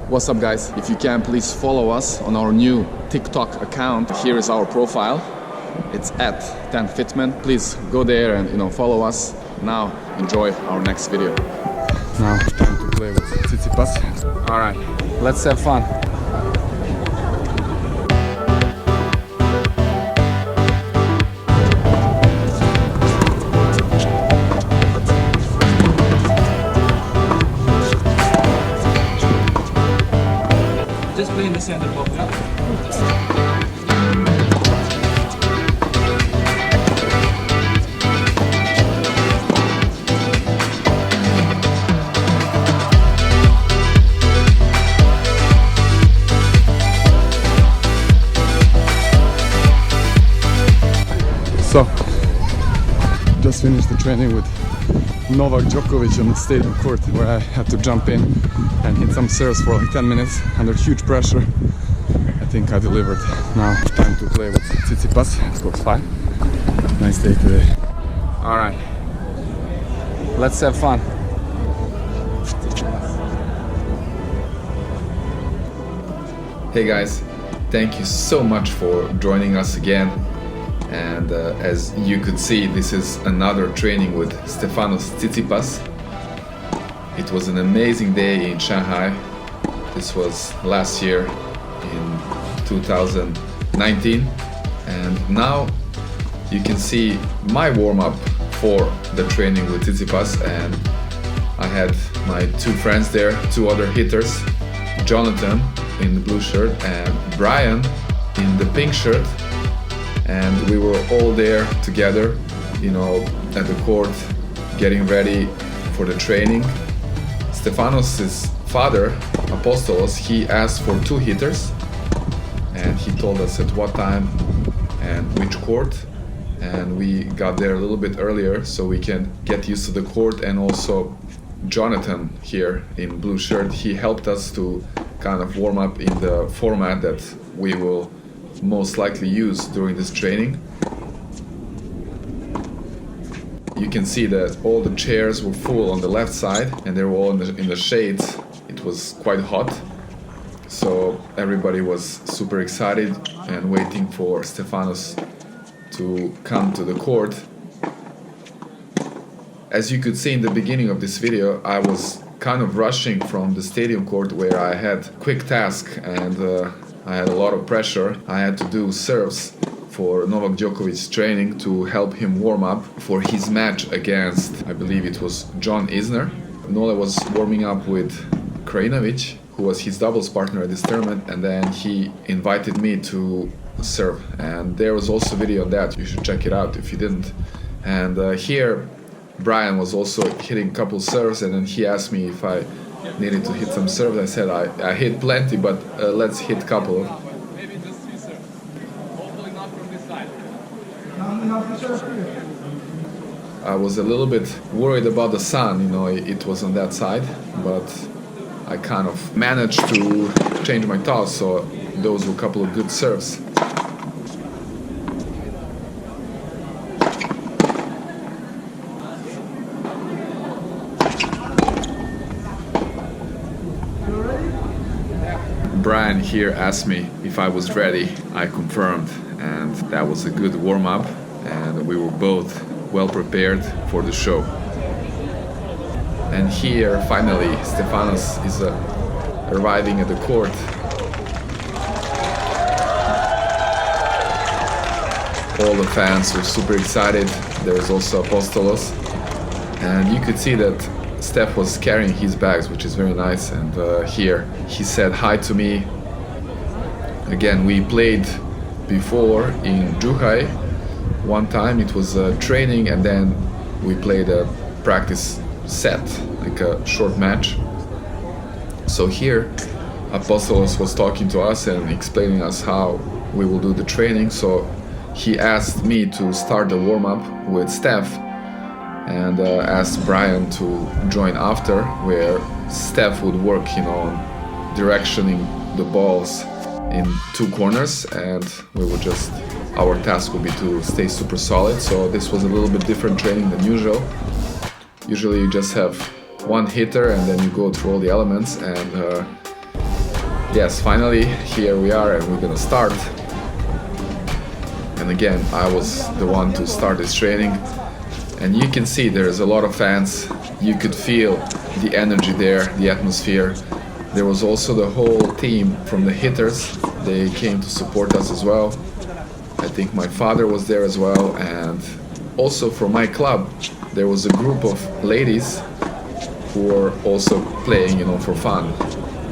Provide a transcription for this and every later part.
What's up, guys? If you can, please follow us on our new TikTok account. Here is our profile. It's at TENFITMEN. Please go there and follow us. Now enjoy our next video. Now time to play with Tsitsipas. All right, let's have fun. Just play in the center, Bob, yeah? So, just finished the training with Novak Djokovic on the stadium court, where I had to jump in and hit some serves for like 10 minutes under huge pressure. I think I delivered. Now time to play with Tsitsipas. Score's 5. Nice day today. All right, let's have fun. Hey guys, thank you so much for joining us again. And as you could see, this is another training with Stefanos Tsitsipas. It was an amazing day in Shanghai. This was last year in 2019. And now you can see my warm-up for the training with Tsitsipas. And I had my two friends there, two other hitters, Jonathan in the blue shirt and Brian in the pink shirt. And we were all there together, at the court, getting ready for the training. Stefanos' father, Apostolos, he asked for 2 hitters, and he told us at what time and which court. And we got there a little bit earlier so we can get used to the court. And also Jonathan here in blue shirt, he helped us to kind of warm up in the format that we will most likely use during this training. You can see that all the chairs were full on the left side and they were all in the shades. It was quite hot, so everybody was super excited and waiting for Stefanos to come to the court. As you could see in the beginning of this video, I was kind of rushing from the stadium court where I had quick task and I had a lot of pressure. I had to do serves for Novak Djokovic's training to help him warm up for his match against, I believe it was John Isner. Nole was warming up with Krajinovic, who was his doubles partner at this tournament, and then he invited me to serve. And there was also a video on that, you should check it out if you didn't. And here Brian was also hitting a couple serves, and then he asked me if I needed to hit some serves. I said I hit plenty, but let's hit a couple. Maybe just 3 serves. Hopefully not from this side. I was a little bit worried about the sun, it was on that side, but I kind of managed to change my toss, so those were a couple of good serves. Brian here asked me if I was ready. I confirmed, and that was a good warm-up, and we were both well prepared for the show. And here, finally, Stefanos is arriving at the court. All the fans were super excited. There was also Apostolos, and you could see that Steph was carrying his bags, which is very nice. And here he said hi to me. Again, we played before in Shanghai. One time it was training, and then we played a practice set, like a short match. So here Apostolos was talking to us and explaining us how we will do the training. So he asked me to start the warm-up with Steph, and asked Brian to join after, where Steph would work, on directioning the balls in 2 corners, and our task would be to stay super solid. So this was a little bit different training than usual. Usually you just have one hitter and then you go through all the elements, and yes, finally here we are and we're gonna start. And again, I was the one to start this training, and you can see there's a lot of fans. You could feel the energy there, the atmosphere. There was also the whole team from the hitters. They came to support us as well. I think my father was there as well, and also from my club there was a group of ladies who were also playing, for fun,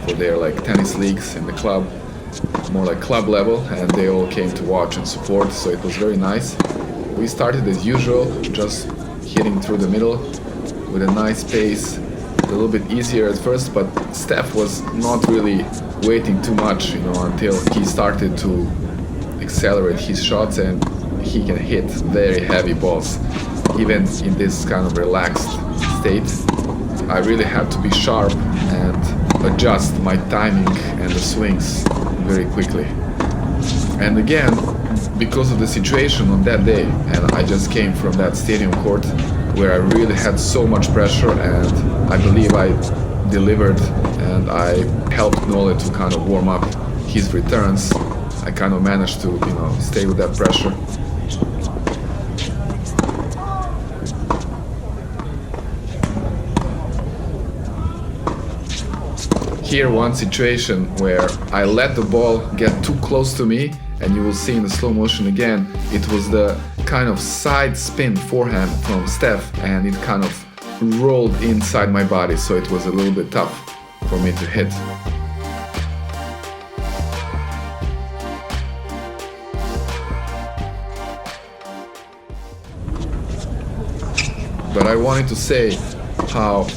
for their like tennis leagues in the club, more like club level, and they all came to watch and support, so it was very nice. We started as usual, just hitting through the middle with a nice pace, a little bit easier at first, but Steph was not really waiting too much, until he started to accelerate his shots, and he can hit very heavy balls, even in this kind of relaxed state. I really had to be sharp and adjust my timing and the swings very quickly. And again, because of the situation on that day, and I just came from that stadium court where I really had so much pressure, and I believe I delivered, and I helped Nole to kind of warm up his returns. I kind of managed to, stay with that pressure. Here one situation where I let the ball get too close to me, and you will see in the slow motion again, it was the kind of side spin forehand from Steph, and it kind of rolled inside my body, so it was a little bit tough for me to hit. But I wanted to say how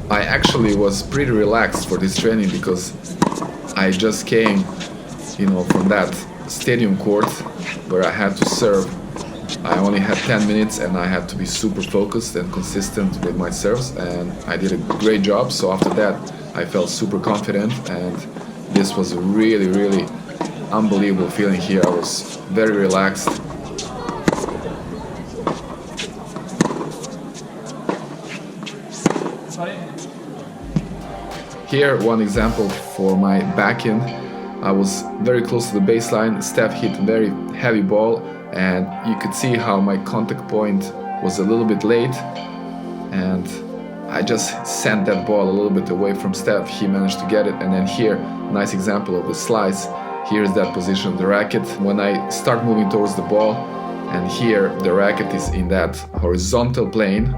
I actually was pretty relaxed for this training, because I just came, from that stadium court where I had to serve. I only had 10 minutes and I had to be super focused and consistent with my serves, and I did a great job. So after that, I felt super confident, and this was a really, really unbelievable feeling here. I was very relaxed. Here, one example for my backhand. I was very close to the baseline. Steph hit a very heavy ball, and you could see how my contact point was a little bit late, and I just sent that ball a little bit away from Steph. He managed to get it, and then here, nice example of the slice. Here's that position of the racket. When I start moving towards the ball, and here the racket is in that horizontal plane,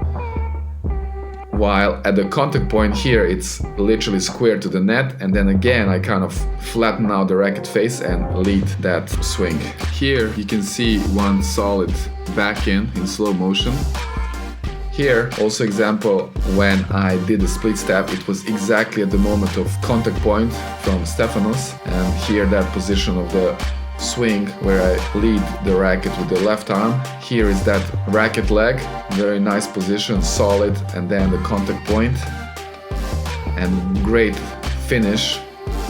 while at the contact point here it's literally square to the net, and then again I kind of flatten out the racket face and lead that swing. Here you can see one solid backhand in slow motion. Here also example when I did the split step, it was exactly at the moment of contact point from Stefanos, and here that position of the swing where I lead the racket with the left arm. Here is that racket leg, very nice position, solid, and then the contact point, and great finish,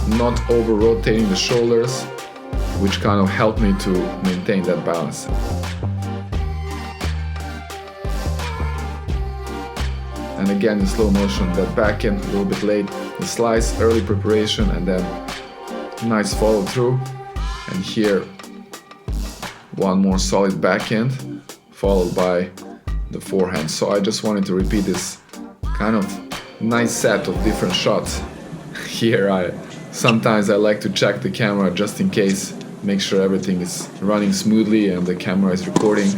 not over rotating the shoulders, which kind of helped me to maintain that balance. And again in slow motion, that backhand a little bit late, the slice, early preparation, and then nice follow through. And here one more solid backhand followed by the forehand. So I just wanted to repeat this kind of nice set of different shots. Here sometimes I like to check the camera just in case, make sure everything is running smoothly and the camera is recording.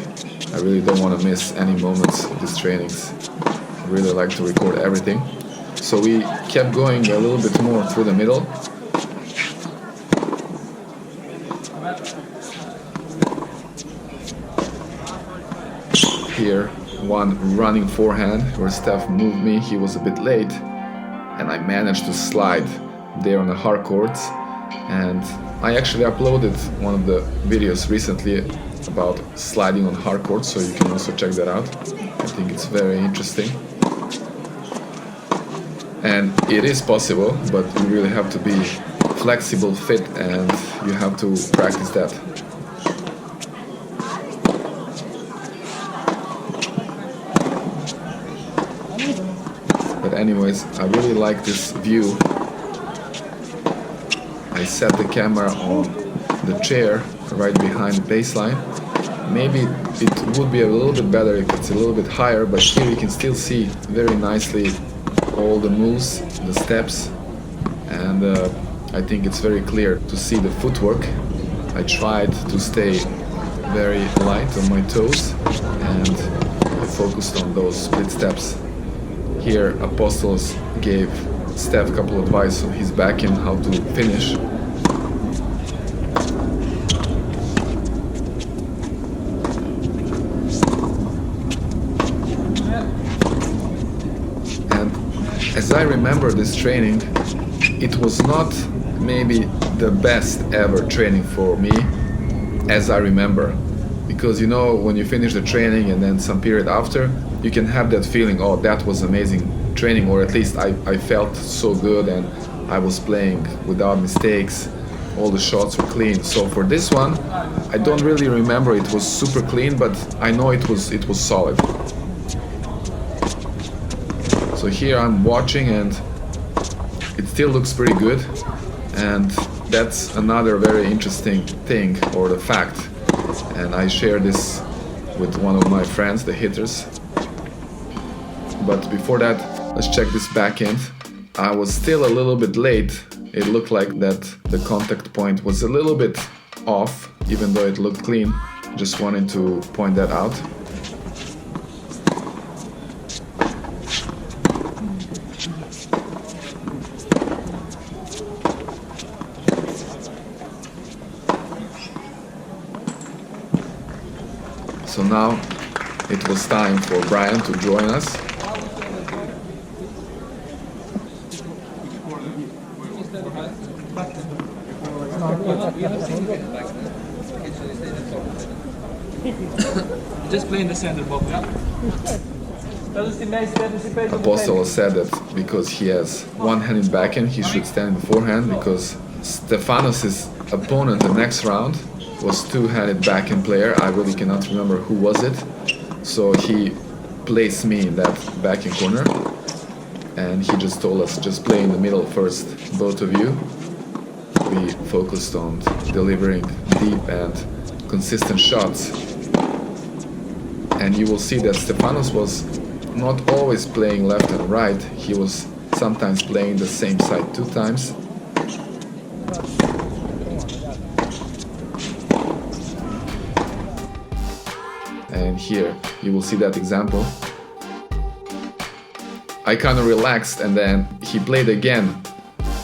I really don't want to miss any moments of these trainings. I really like to record everything. So we kept going a little bit more through the middle. Here, one running forehand where Steph moved me, he was a bit late, and I managed to slide there on the hard courts. And I actually uploaded one of the videos recently about sliding on hard courts, so you can also check that out. I think it's very interesting. And it is possible, but you really have to be flexible, fit, and you have to practice that. But anyways, I really like this view, I set the camera on the chair right behind the baseline. Maybe it would be a little bit better if it's a little bit higher, but here you can still see very nicely all the moves, the steps, and I think it's very clear to see the footwork. I tried to stay very light on my toes and I focused on those split steps. Here Apostolos gave Steph a couple of advice on his backhand, how to finish. And as I remember this training, it was not maybe the best ever training for me, as I remember. Because you know, when you finish the training and then some period after, you can have that feeling, oh, that was amazing training, or at least I felt so good and I was playing without mistakes, all the shots were clean. So for this one, I don't really remember it was super clean, but I know it was solid. So here I'm watching and it still looks pretty good, and that's another very interesting thing, or the fact. And I share this with one of my friends, the hitters. But before that, let's check this backhand. I was still a little bit late. It looked like that the contact point was a little bit off, even though it looked clean. Just wanted to point that out. So now it was time for Brian to join us. Just play in the center box, yeah? Apostolos said that because he has one-handed backhand, he should stand in forehand, because Stefanos' opponent the next round was two-handed backhand player. I really cannot remember who was it. So he placed me in that backhand corner, and he just told us, just play in the middle first, both of you. We focused on delivering deep and consistent shots. And you will see that Stefanos was not always playing left and right. He was sometimes playing the same side 2 times. And here you will see that example. I kind of relaxed, and then he played again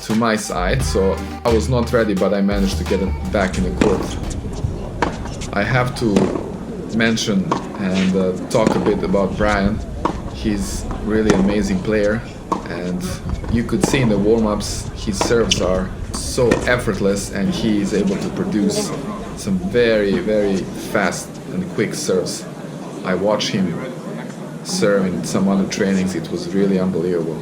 to my side, so I was not ready, but I managed to get it back in the court. I have to mention and talk a bit about Brian. He's really an amazing player, and you could see in the warm-ups his serves are so effortless, and he is able to produce some very, very fast and quick serves. I watched him serve in some other trainings, it was really unbelievable.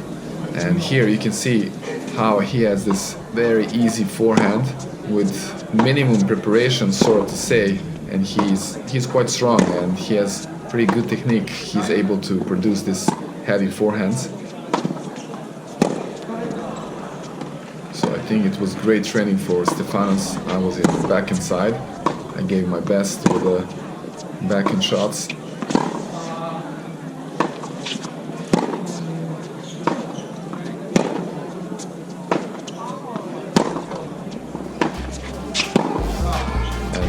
And here you can see how he has this very easy forehand with minimum preparation, sort of to say, and he's quite strong and he has pretty good technique. He's able to produce this heavy forehands. So I think it was great training for Stefanos. I was in the backhand side. I gave my best with the backhand shots.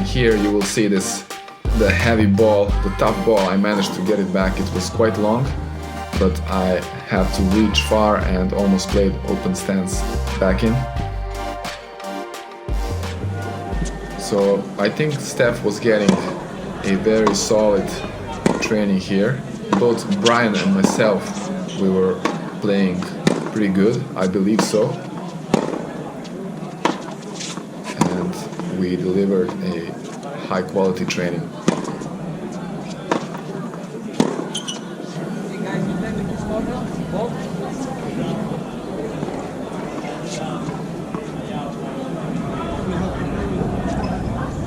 Here you will see the heavy ball, the tough ball. I managed to get it back. It was quite long, but I had to reach far and almost played open stance back in. So I think Steph was getting a very solid training here. Both Brian and myself, we were playing pretty good, I believe so. And we delivered a high quality training.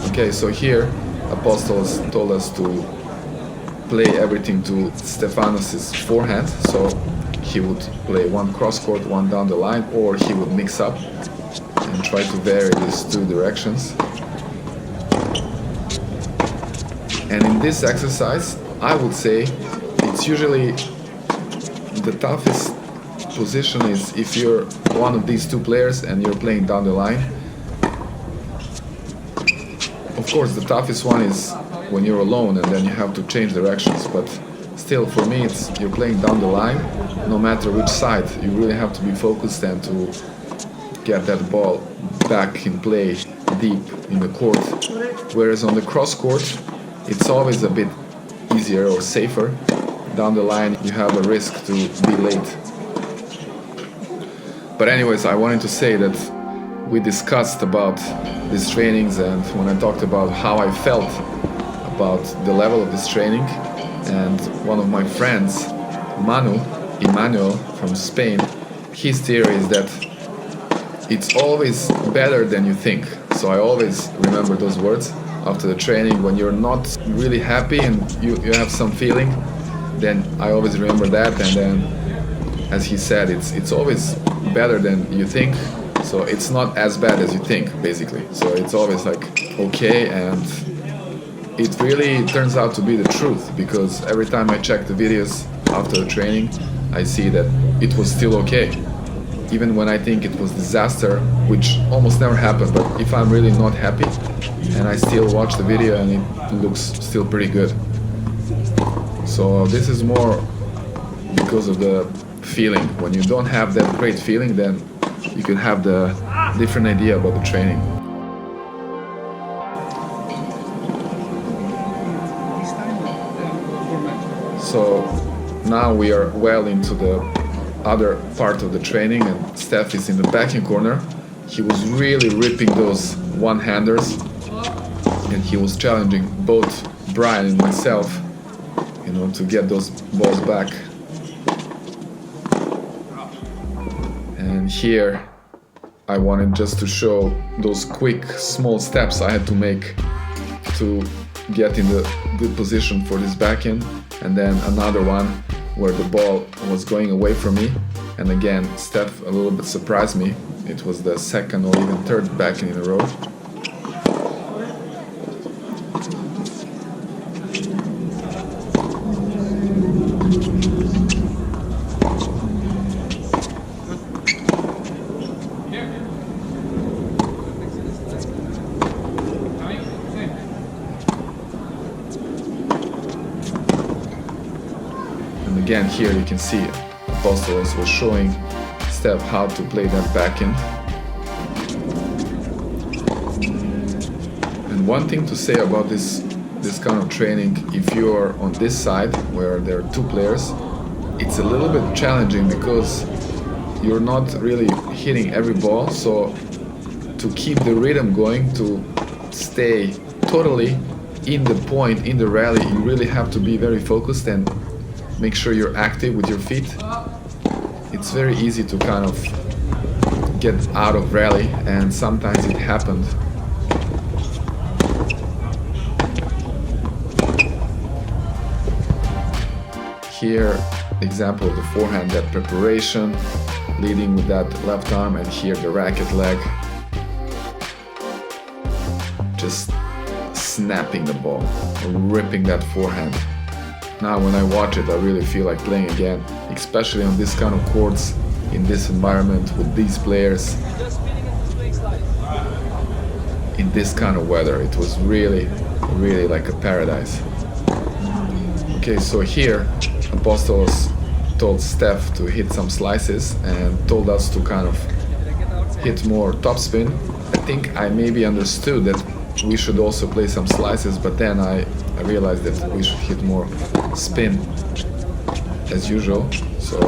Okay, so here Apostolos told us to play everything to Stefanos' forehand, so he would play one cross court, one down the line, or he would mix up. and try to vary these two directions. And in this exercise, I would say it's usually the toughest position is if you're one of these two players and you're playing down the line. Of course, the toughest one is when you're alone and then you have to change directions, but still for me it's you're playing down the line, no matter which side. You really have to be focused and to get that ball back in play deep in the court. Whereas on the cross court, it's always a bit easier or safer. Down the line you have a risk to be late. But anyways, I wanted to say that we discussed about these trainings, and when I talked about how I felt about the level of this training, and one of my friends, Emmanuel from Spain, his theory is that it's always better than you think. So I always remember those words after the training. When you're not really happy and you have some feeling, then I always remember that. And then, as he said, it's always better than you think. So it's not as bad as you think, basically. So it's always like okay, and it really turns out to be the truth, because every time I check the videos after the training, I see that it was still okay. Even when I think it was disaster, which almost never happened, but if I'm really not happy and I still watch the video and it looks still pretty good. So this is more because of the feeling. When you don't have that great feeling, then you can have the different idea about the training. So now we are well into the other part of the training, and Steph is in the backing corner. He was really ripping those one-handers, and he was challenging both Brian and myself, you know, to get those balls back. And here I wanted just to show those quick small steps I had to make to get in the good position for this backhand, and then another one where the ball was going away from me, and again Steph a little bit surprised me. It was the second or even third backhand in a row. Again, here you can see Apostolos was showing Steph how to play that backhand. And one thing to say about this kind of training, if you're on this side where there are two players, it's a little bit challenging because you're not really hitting every ball. So to keep the rhythm going, to stay totally in the point, in the rally, you really have to be very focused and make sure you're active with your feet. It's very easy to kind of get out of rally, and sometimes it happened. Here, example of the forehand, that preparation, leading with that left arm, and here the racket leg. Just snapping the ball, ripping that forehand. Now when I watch it, I really feel like playing again, especially on this kind of courts, in this environment, with these players, in this kind of weather. It was really, really like a paradise. Okay, so here, Apostolos told Steph to hit some slices and told us to kind of hit more topspin. I think I maybe understood that we should also play some slices, but then I realized that we should hit more spin as usual. So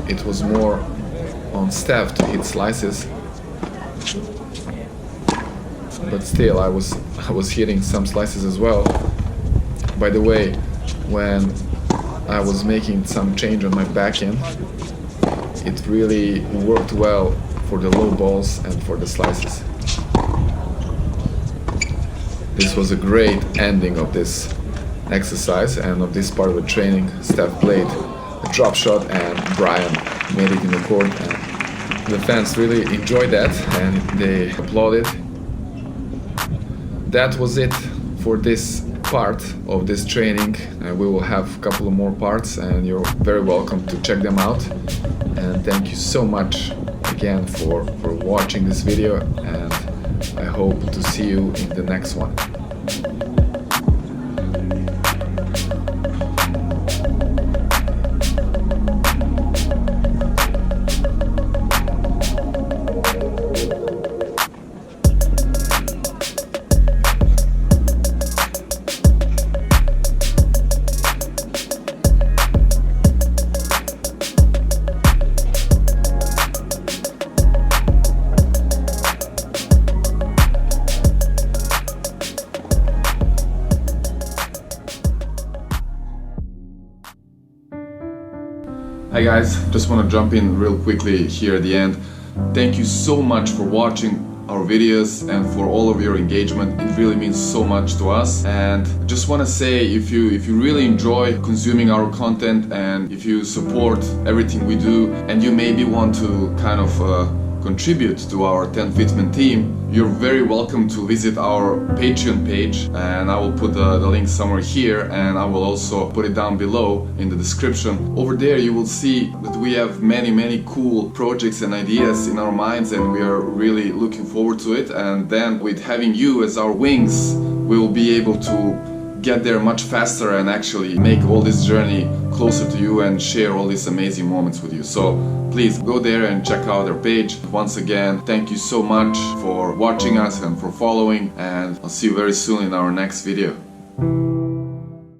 it was more on Steph to hit slices, but still I was hitting some slices as well. By the way, when I was making some change on my backhand, it really worked well for the low balls and for the slices. This was a great ending of this exercise and of this part of the training. Steph played a drop shot and Brian made it in the court, and the fans really enjoyed that and they applauded. That was it for this part of this training. We will have a couple of more parts and you're very welcome to check them out. And thank you so much again for watching this video, and I hope to see you in the next one. Hi guys, just want to jump in real quickly here at the end. Thank you so much for watching our videos and for all of your engagement. It really means so much to us. And I just want to say, if you really enjoy consuming our content and if you support everything we do and you maybe want to kind of contribute to our TENFITMEN team, you're very welcome to visit our Patreon page, and I will put the link somewhere here, and I will also put it down below in the description. Over there you will see that we have many cool projects and ideas in our minds, and we are really looking forward to it. And then with having you as our wings, we will be able to get there much faster and actually make all this journey closer to you and share all these amazing moments with you. So please go there and check out our page. Once again, thank you so much for watching us and for following, and I'll see you very soon in our next video.